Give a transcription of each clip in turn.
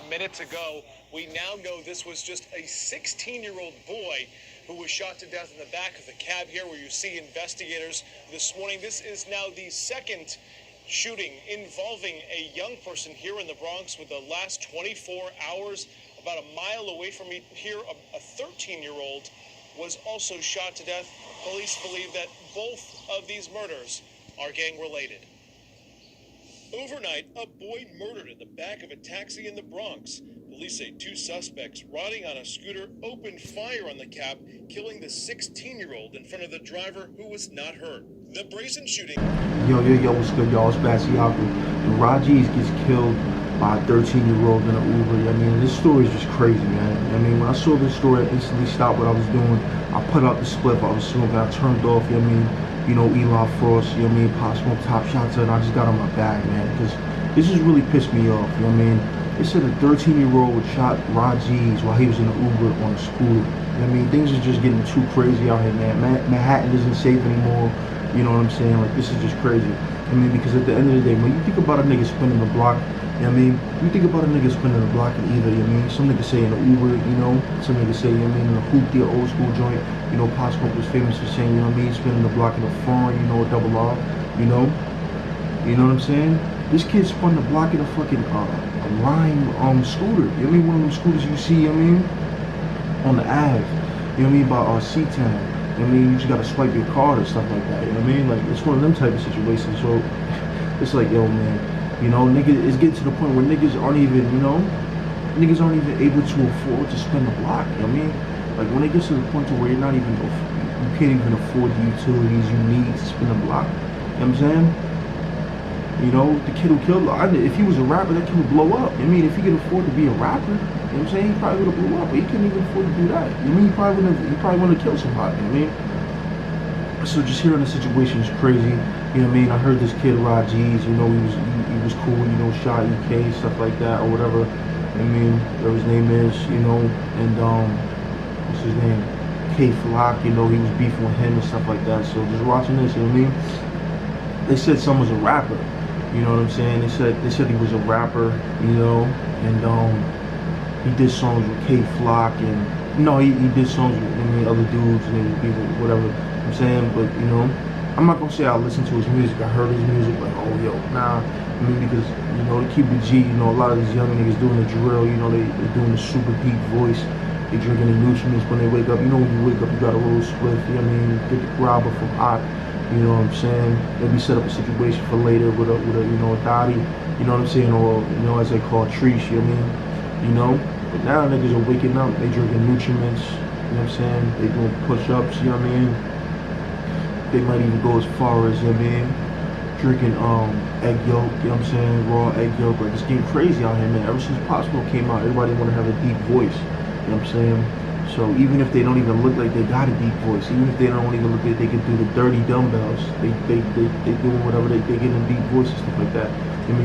minutes ago. We now know this was just a 16-year-old boy who was shot to death in the back of the cab here, where you see investigators this morning. This is now the second shooting involving a young person here in the Bronx, with the last 24 hours. About a mile away from me here, a 13-year-old was also shot to death. Police believe that both of these murders are gang-related. Overnight, a boy murdered in the back of a taxi in the Bronx. Police say two suspects riding on a scooter opened fire on the cab, killing the 16-year-old in front of the driver, who was not hurt. The brazen shooting... Yo, what's good, y'all? It's Bassey, Akwa. And Rah Gzz gets killed by a 13-year-old in an Uber. I mean, this story is just crazy, man. I mean, when I saw this story, I instantly stopped what I was doing. I put out the spliff I was smoking. I turned off, you know, Elon Frost, Pop Smoke, Top Shots, and I just got on my bag, man, because this just really pissed me off, They said a 13-year-old shot Rah Gzz while he was in an Uber on a scooter. Things are just getting too crazy out here, man. Manhattan isn't safe anymore, you know what I'm saying? Like, this is just crazy. Because at the end of the day, when you think about a nigga spinning the block, you think about a nigga spinning the block in either, some niggas say in an Uber, some niggas say, in a hoopty, old school joint, Pop Smoke was famous for saying, spinning the block in a foreign, a double R, you know what I'm saying? This kid spun the block in a fucking, a lime, scooter, one of them scooters you see, on the Ave, by, C-Town. You just gotta swipe your card or stuff like that, Like, it's one of them type of situations, so, it's like, yo, man, niggas, it's getting to the point where niggas aren't even, niggas aren't even able to afford to spend the block, Like, when it gets to the point to where you're not even, you can't even afford the utilities you need to spend the block, you know what I'm saying? The kid who killed, if he was a rapper, that kid would blow up. If he could afford to be a rapper, you know what I'm saying? He probably would have blew up, but he couldn't even afford to do that. He probably wouldn't have killed somebody, So just hearing the situation is crazy. I heard this kid Rah Gzz, he was cool, shot EK, stuff like that, or whatever. Whatever his name is, and what's his name? K Flock, he was beefing with him and stuff like that. So just watching this, they said someone was a rapper, you know what I'm saying? They said he was a rapper, and he did songs with K Flock, and he did songs with other dudes and people, whatever. I'm saying, but I'm not gonna say I listened to his music. I heard his music, like, oh yo, nah. Because to keep it G, a lot of these young niggas doing the drill. They're doing the super deep voice. They drinking the nutrients when they wake up. When you wake up, you got a little split. Get the grabber from Akwa. You know what I'm saying? Maybe set up a situation for later with a Dottie. You know what I'm saying? Or as they call trees. But now niggas are waking up. They drinking nutriments. You know what I'm saying? They doing push-ups. You know what I mean? They might even go as far as, drinking egg yolk, you know what I'm saying, raw egg yolk. Like, it's getting crazy out here, man. Ever since Pop Smoke came out, everybody want to have a deep voice, you know what I'm saying? So even if they don't even look like they got a deep voice, even if they don't even look like they can do the dirty dumbbells, they doing whatever, they get a deep voice and stuff like that.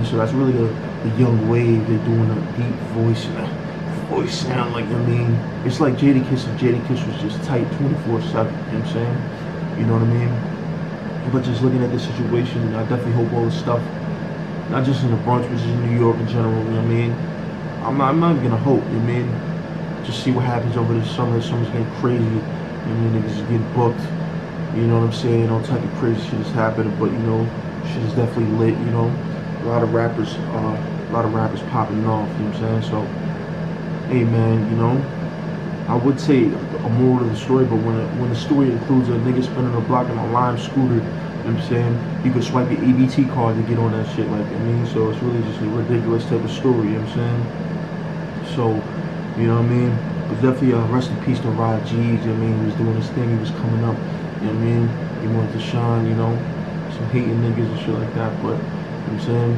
So that's really the young wave. They're doing a deep voice sound, like, it's like Jadakiss if Jadakiss was just tight 24/7, you know what I'm saying? You know what I mean? But just looking at this situation, I definitely hope all this stuff, not just in the Bronx, but just in New York in general, you know what I mean? I'm not even gonna hope, you know what I mean? Just see what happens over this summer. Summer's getting crazy, you know what I mean? Niggas is getting booked, you know what I'm saying? All type of crazy shit is happening, but shit is definitely lit, A lot of rappers popping off, you know what I'm saying? So, hey man, I would say a moral to the story, but when the story includes a nigga spinning a block in a lime scooter, you know what I'm saying, you can swipe your EBT card to get on that shit, like, so it's really just a ridiculous type of story, you know what I'm saying? So, you know what I mean? But definitely rest in peace to Rah Gzz, you know what I mean? He was doing his thing, he was coming up, you know what I mean? He wanted to shine, some hating niggas and shit like that, but, you know what I'm saying?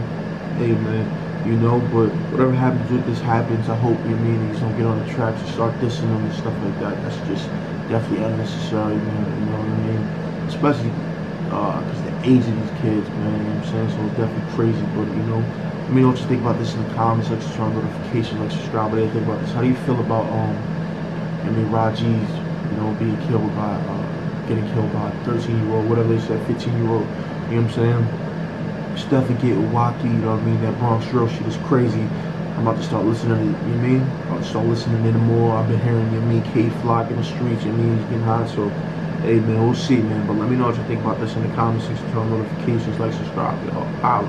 Hey man. But whatever happens with this happens. I hope, niggas don't get on the tracks and start dissing them and stuff like that. That's just definitely unnecessary, man, you know what I mean? Especially, because the age of these kids, man, you know what I'm saying? So it's definitely crazy, but, don't just think about this in the comments, like, turn on notifications, like, subscribe, but think about this. How do you feel about, Rah Gzz, being killed by, getting killed by a 13-year-old, whatever they said, 15-year-old, you know what I'm saying? It's definitely getting wacky, you know what I mean? That Bronx drill shit is crazy. I'm about to start listening to, you know what I mean? I'm about to start listening to them more. I've been hearing, you know what I mean, K-Flock in the streets, you know what I mean? It's getting hot, so, hey, man, we'll see, man. But let me know what you think about this in the comment section. Turn on notifications, like, subscribe, y'all. Holla.